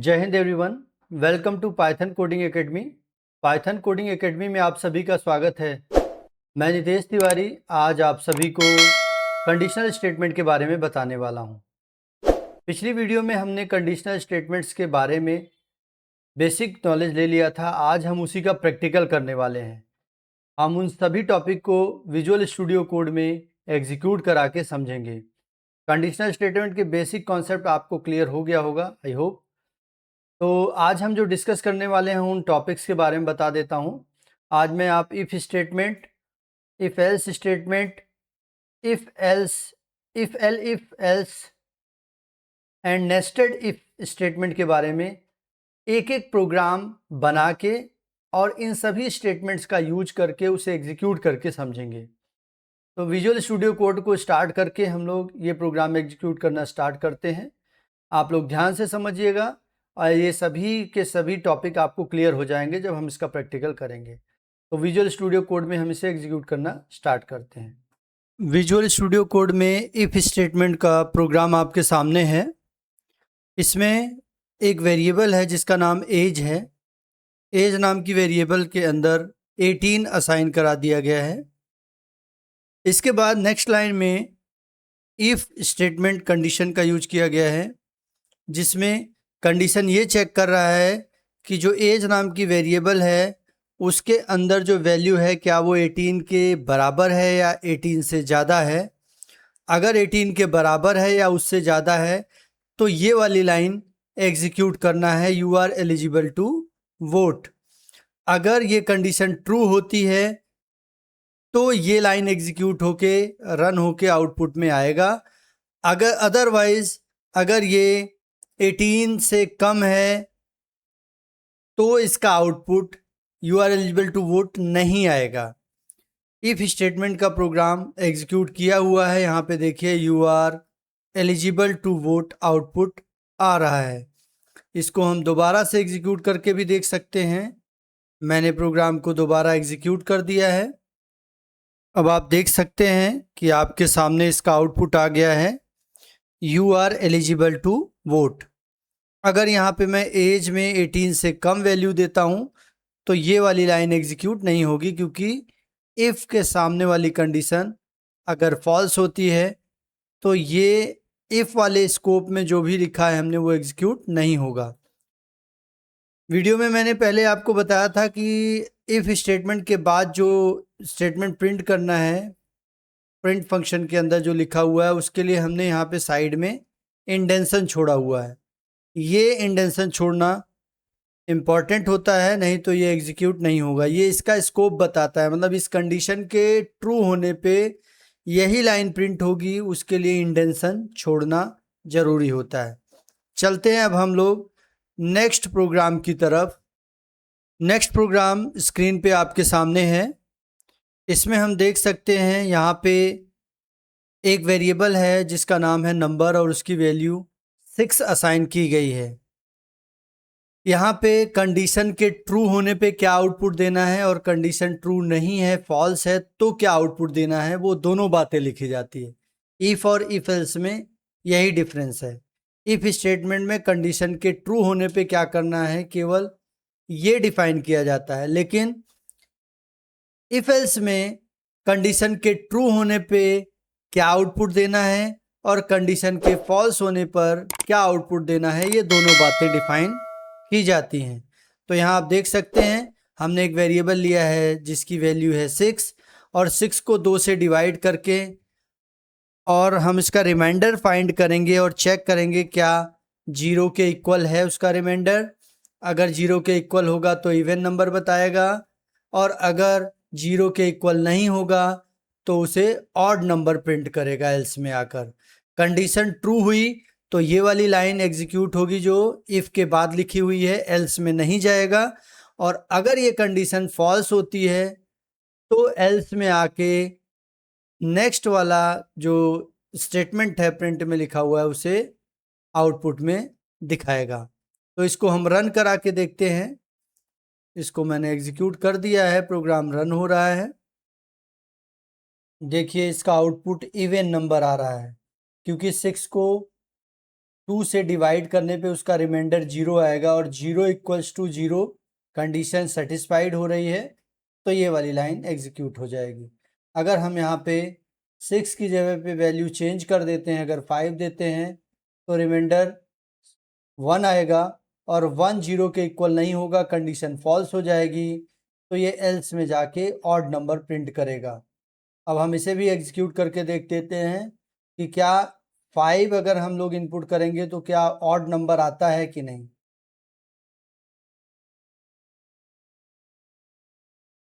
जय हिंद everyone, welcome to Python coding academy. Python coding academy में आप सभी का स्वागत है। मैं नितेश तिवारी आज आप सभी को कंडीशनल स्टेटमेंट के बारे में बताने वाला हूं। पिछली वीडियो में हमने कंडीशनल स्टेटमेंट्स के बारे में बेसिक नॉलेज ले लिया था। आज हम उसी का प्रैक्टिकल करने वाले हैं। हम उन सभी टॉपिक को विजुअल स्टूडियो कोड में एग्जीक्यूट करा के समझेंगे। कंडीशनल स्टेटमेंट के बेसिक कॉन्सेप्ट आपको क्लियर हो गया होगा, आई होप। तो आज हम जो डिस्कस करने वाले हैं उन टॉपिक्स के बारे में बता देता हूं। आज मैं आप if statement, if else statement, if else, if else and nested if statement के बारे में एक एक प्रोग्राम बना के और इन सभी स्टेटमेंट्स का यूज करके उसे एग्जीक्यूट करके समझेंगे। तो विजुअल स्टूडियो कोड को स्टार्ट करके हम लोग ये प्रोग्राम एग्जीक्यूट करना स्टार्ट करते हैं। आप लोग ध्यान से समझिएगा और ये सभी के सभी टॉपिक आपको क्लियर हो जाएंगे जब हम इसका प्रैक्टिकल करेंगे। तो विजुअल स्टूडियो कोड में हम इसे एग्जीक्यूट करना स्टार्ट करते हैं। विजुअल स्टूडियो कोड में इफ़ स्टेटमेंट का प्रोग्राम आपके सामने है। इसमें एक वेरिएबल है जिसका नाम एज है। एज नाम की वेरिएबल के अंदर 18 असाइन करा दिया गया है। इसके बाद नेक्स्ट लाइन में इफ़ स्टेटमेंट कंडीशन का यूज किया गया है, जिसमें कंडीशन ये चेक कर रहा है कि जो एज नाम की वेरिएबल है उसके अंदर जो वैल्यू है क्या वो 18 के बराबर है या 18 से ज़्यादा है। अगर 18 के बराबर है या उससे ज़्यादा है तो ये वाली लाइन एग्जीक्यूट करना है, you are eligible to vote. अगर ये कंडीशन ट्रू होती है तो ये लाइन एग्जीक्यूट होके रन होके आउटपुट में आएगा। अगर अदरवाइज अगर ये 18 से कम है तो इसका output you are eligible to vote नहीं आएगा। इफ स्टेटमेंट का प्रोग्राम एग्जीक्यूट किया हुआ है, यहाँ पे देखिए you are eligible to vote output आ रहा है। इसको हम दोबारा से एग्जीक्यूट करके भी देख सकते हैं। मैंने प्रोग्राम को दोबारा एग्जीक्यूट कर दिया है। अब आप देख सकते हैं कि आपके सामने इसका आउटपुट आ गया है, you are eligible to vote. अगर यहाँ पे मैं एज में 18 से कम वैल्यू देता हूँ तो ये वाली लाइन एग्जीक्यूट नहीं होगी, क्योंकि इफ़ के सामने वाली कंडीशन अगर फॉल्स होती है तो ये इफ़ वाले स्कोप में जो भी लिखा है हमने वो एग्जीक्यूट नहीं होगा। वीडियो में मैंने पहले आपको बताया था कि इफ़ स्टेटमेंट के बाद जो स्टेटमेंट प्रिंट करना है, प्रिंट फंक्शन के अंदर जो लिखा हुआ है उसके लिए हमने यहाँ पे साइड में इंडेंशन छोड़ा हुआ है। ये इंडेंशन छोड़ना इम्पॉर्टेंट होता है, नहीं तो ये एग्जीक्यूट नहीं होगा। ये इसका स्कोप बताता है, मतलब इस कंडीशन के ट्रू होने पे यही लाइन प्रिंट होगी, उसके लिए इंडेंशन छोड़ना ज़रूरी होता है। चलते हैं अब हम लोग नेक्स्ट प्रोग्राम की तरफ। नेक्स्ट प्रोग्राम स्क्रीन पे आपके सामने है। इसमें हम देख सकते हैं यहाँ पे एक वेरिएबल है जिसका नाम है नंबर और उसकी वैल्यू 6 असाइन की गई है। यहाँ पे कंडीशन के ट्रू होने पे क्या आउटपुट देना है और कंडीशन ट्रू नहीं है, फॉल्स है तो क्या आउटपुट देना है, वो दोनों बातें लिखी जाती है। इफ़ और इफ एल्स में यही डिफरेंस है। इफ स्टेटमेंट में कंडीशन के ट्रू होने पे क्या करना है केवल ये डिफाइन किया जाता है, लेकिन इफ एल्स में कंडीशन के ट्रू होने पे क्या आउटपुट देना है और कंडीशन के फॉल्स होने पर क्या आउटपुट देना है, ये दोनों बातें डिफाइन की जाती हैं। तो यहाँ आप देख सकते हैं हमने एक वेरिएबल लिया है जिसकी वैल्यू है 6 और 6 को 2 से डिवाइड करके और हम इसका रिमाइंडर फाइंड करेंगे और चेक करेंगे क्या 0 के इक्वल है उसका रिमाइंडर। अगर 0 के इक्वल होगा तो इवन नंबर बताएगा और अगर 0 के इक्वल नहीं होगा तो उसे ऑड नंबर प्रिंट करेगा एल्स में आकर। कंडीशन ट्रू हुई तो ये वाली लाइन एग्जीक्यूट होगी जो इफ़ के बाद लिखी हुई है, एल्स में नहीं जाएगा। और अगर ये कंडीशन फॉल्स होती है तो एल्स में आके नेक्स्ट वाला जो स्टेटमेंट है प्रिंट में लिखा हुआ है उसे आउटपुट में दिखाएगा। तो इसको हम रन करा के देखते हैं। इसको मैंने एग्जीक्यूट कर दिया है, प्रोग्राम रन हो रहा है। देखिए इसका आउटपुट इवन नंबर आ रहा है, क्योंकि 6 को 2 से डिवाइड करने पे उसका रिमाइंडर 0 आएगा और 0 इक्वल्स टू 0 कंडीशन सेटिस्फाइड हो रही है, तो ये वाली लाइन एग्जीक्यूट हो जाएगी। अगर हम यहाँ पे 6 की जगह पे वैल्यू चेंज कर देते हैं, अगर 5 देते हैं तो रिमाइंडर 1 आएगा और 1 0 के इक्वल नहीं होगा, कंडीशन फॉल्स हो जाएगी, तो ये एल्स में जाके ऑड नंबर प्रिंट करेगा। अब हम इसे भी एग्जीक्यूट करके देख देते हैं कि क्या 5 अगर हम लोग इनपुट करेंगे तो क्या ऑड नंबर आता है कि नहीं।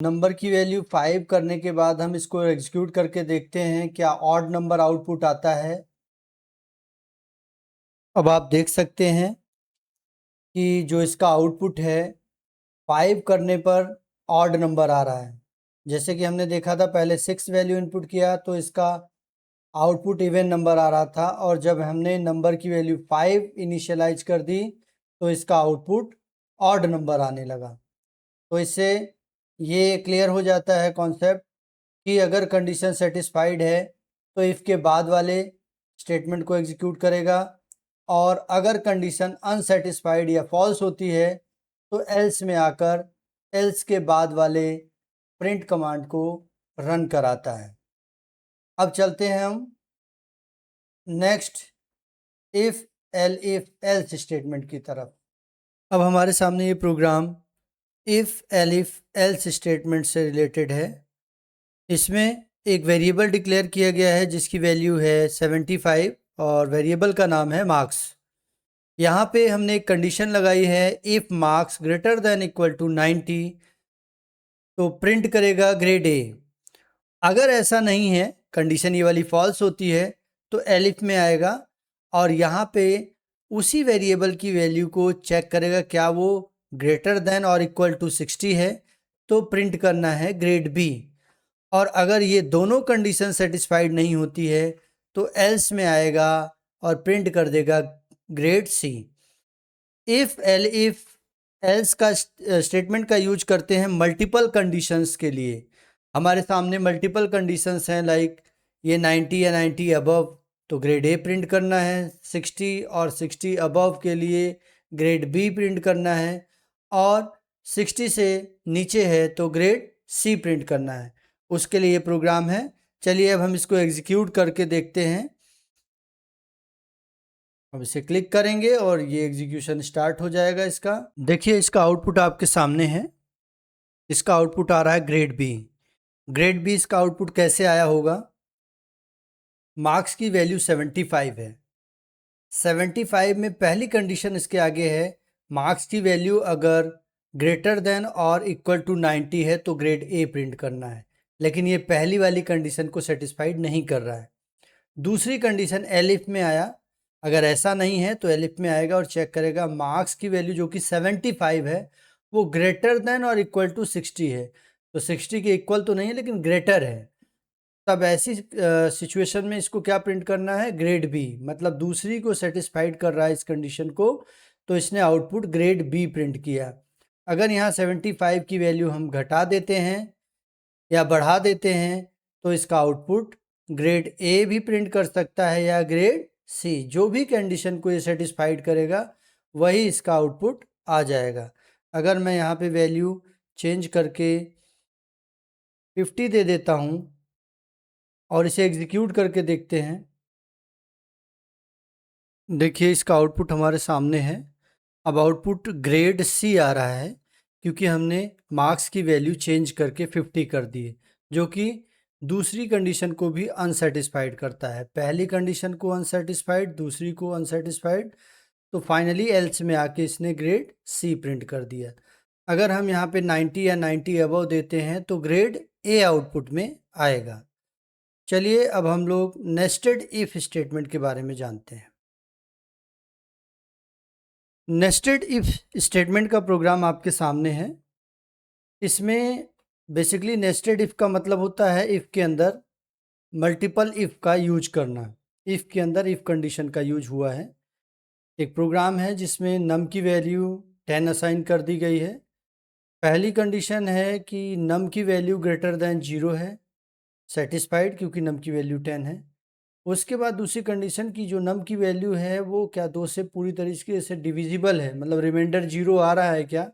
नंबर की वैल्यू 5 करने के बाद हम इसको एग्जीक्यूट करके देखते हैं क्या ऑड नंबर आउटपुट आता है। अब आप देख सकते हैं कि जो इसका आउटपुट है 5 करने पर ऑड नंबर आ रहा है। जैसे कि हमने देखा था पहले 6 वैल्यू इनपुट किया तो इसका आउटपुट इवन नंबर आ रहा था, और जब हमने नंबर की वैल्यू 5 इनिशियलाइज कर दी तो इसका आउटपुट ऑड नंबर आने लगा। तो इससे ये क्लियर हो जाता है कॉन्सेप्ट कि अगर कंडीशन सेटिस्फाइड है तो इफ़ के बाद वाले स्टेटमेंट को एग्जीक्यूट करेगा, और अगर कंडीशन अनसेटिस्फाइड या फॉल्स होती है तो एल्स में आकर एल्स के बाद वाले प्रिंट कमांड को रन कराता है। अब चलते हैं हम नेक्स्ट इफ़ एल्स स्टेटमेंट की तरफ। अब हमारे सामने ये प्रोग्राम इफ़ एल्स स्टेटमेंट से रिलेटेड है। इसमें एक वेरिएबल डिक्लेयर किया गया है जिसकी वैल्यू है 75 और वेरिएबल का नाम है मार्क्स। यहाँ पे हमने एक कंडीशन लगाई है if marks greater than equal to 90 तो प्रिंट करेगा ग्रेड ए। अगर ऐसा नहीं है, कंडीशन ये वाली फॉल्स होती है, तो एलिफ में आएगा और यहाँ पे उसी वेरिएबल की वैल्यू को चेक करेगा क्या वो ग्रेटर देन और इक्वल टू 60 है, तो प्रिंट करना है ग्रेड बी। और अगर ये दोनों कंडीशन सेटिस्फाइड नहीं होती है तो एल्स में आएगा और प्रिंट कर देगा ग्रेड सी। इफ़ एल्स का स्टेटमेंट का यूज करते हैं मल्टीपल कंडीशंस के लिए। हमारे सामने मल्टीपल कंडीशंस हैं, लाइक ये 90 या 90 अबव तो ग्रेड ए प्रिंट करना है, 60 और 60 अबव के लिए ग्रेड बी प्रिंट करना है, और 60 से नीचे है तो ग्रेड सी प्रिंट करना है। उसके लिए ये प्रोग्राम है। चलिए अब हम इसको एग्जीक्यूट करके देखते हैं। अब इसे क्लिक करेंगे और ये एग्जीक्यूशन स्टार्ट हो जाएगा इसका। देखिए इसका आउटपुट आपके सामने है। इसका आउटपुट आ रहा है ग्रेड बी। ग्रेड बी इसका आउटपुट कैसे आया होगा? मार्क्स की वैल्यू 75 है। 75 में पहली कंडीशन इसके आगे है मार्क्स की वैल्यू अगर ग्रेटर देन और इक्वल टू 90 है तो ग्रेड ए प्रिंट करना है, लेकिन ये पहली वाली कंडीशन को सेटिस्फाइड नहीं कर रहा है। दूसरी कंडीशन एलिफ में आया, अगर ऐसा नहीं है तो एलिफ में आएगा और चेक करेगा मार्क्स की वैल्यू जो कि 75 है वो ग्रेटर देन और इक्वल टू 60 है, तो 60 के इक्वल तो नहीं है लेकिन ग्रेटर है। तब ऐसी सिचुएशन में इसको क्या प्रिंट करना है? ग्रेड बी, मतलब दूसरी को सेटिस्फाइड कर रहा है इस कंडीशन को, तो इसने आउटपुट ग्रेड बी प्रिंट किया। अगर यहाँ 75 की वैल्यू हम घटा देते हैं या बढ़ा देते हैं तो इसका आउटपुट ग्रेड ए भी प्रिंट कर सकता है या ग्रेड सी, जो भी कंडीशन को ये सेटिस्फाइड करेगा वही इसका आउटपुट आ जाएगा। अगर मैं यहाँ पे वैल्यू चेंज करके 50 दे देता हूँ और इसे एग्जीक्यूट करके देखते हैं, देखिए इसका आउटपुट हमारे सामने है। अब आउटपुट ग्रेड सी आ रहा है क्योंकि हमने मार्क्स की वैल्यू चेंज करके 50 कर दी है, जो कि दूसरी कंडीशन को भी अनसेटिस्फाइड करता है। पहली कंडीशन को अनसेटिस्फाइड, दूसरी को अनसेटिस्फाइड, तो फाइनली एल्स में आके इसने ग्रेड सी प्रिंट कर दिया। अगर हम यहाँ पे 90 या 90 अबव देते हैं तो ग्रेड ए आउटपुट में आएगा। चलिए अब हम लोग नेस्टेड इफ स्टेटमेंट के बारे में जानते हैं। नेस्टेड इफ स्टेटमेंट का प्रोग्राम आपके सामने है। इसमें बेसिकली नेस्टेड इफ का मतलब होता है इफ के अंदर मल्टीपल इफ का यूज करना। इफ के अंदर इफ कंडीशन का यूज हुआ है। एक प्रोग्राम है जिसमें नम की वैल्यू 10 असाइन कर दी गई है। पहली कंडीशन है कि नम की वैल्यू ग्रेटर देन 0 है, सेटिस्फाइड क्योंकि नम की वैल्यू 10 है। उसके बाद दूसरी कंडीशन की जो नम की वैल्यू है वो क्या 2 से पूरी तरीके से डिविजिबल है, मतलब रिमाइंडर 0 आ रहा है क्या।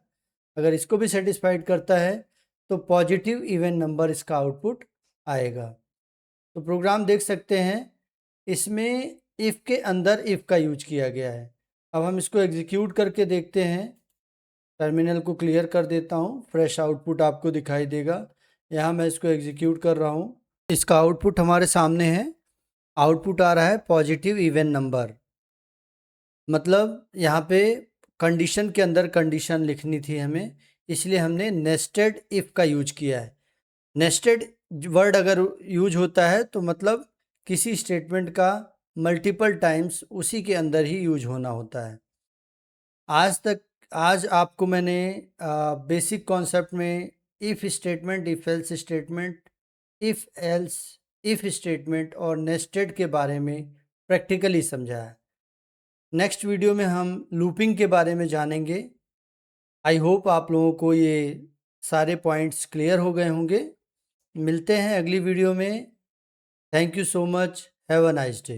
अगर इसको भी सेटिस्फाइड करता है तो पॉजिटिव इवन नंबर इसका आउटपुट आएगा। तो प्रोग्राम देख सकते हैं, इसमें इफ़ के अंदर इफ़ का यूज किया गया है। अब हम इसको एग्जीक्यूट करके देखते हैं। टर्मिनल को क्लियर कर देता हूँ, फ्रेश आउटपुट आपको दिखाई देगा। यहाँ मैं इसको एग्जीक्यूट कर रहा हूँ, इसका आउटपुट हमारे सामने है। आउटपुट आ रहा है पॉजिटिव इवन नंबर, मतलब यहाँ पे कंडीशन के अंदर कंडीशन लिखनी थी हमें, इसलिए हमने नेस्टेड इफ़ का यूज किया है। नेस्टेड वर्ड अगर यूज होता है तो मतलब किसी स्टेटमेंट का मल्टीपल टाइम्स उसी के अंदर ही यूज होना होता है। आज आपको मैंने बेसिक कॉन्सेप्ट में if statement, if else statement, if else if statement और नेस्टेड के बारे में प्रैक्टिकली समझाया। नेक्स्ट वीडियो में हम लूपिंग के बारे में जानेंगे। आई होप आप लोगों को ये सारे पॉइंट्स क्लियर हो गए होंगे। मिलते हैं अगली वीडियो में। Thank you so much. Have a nice day.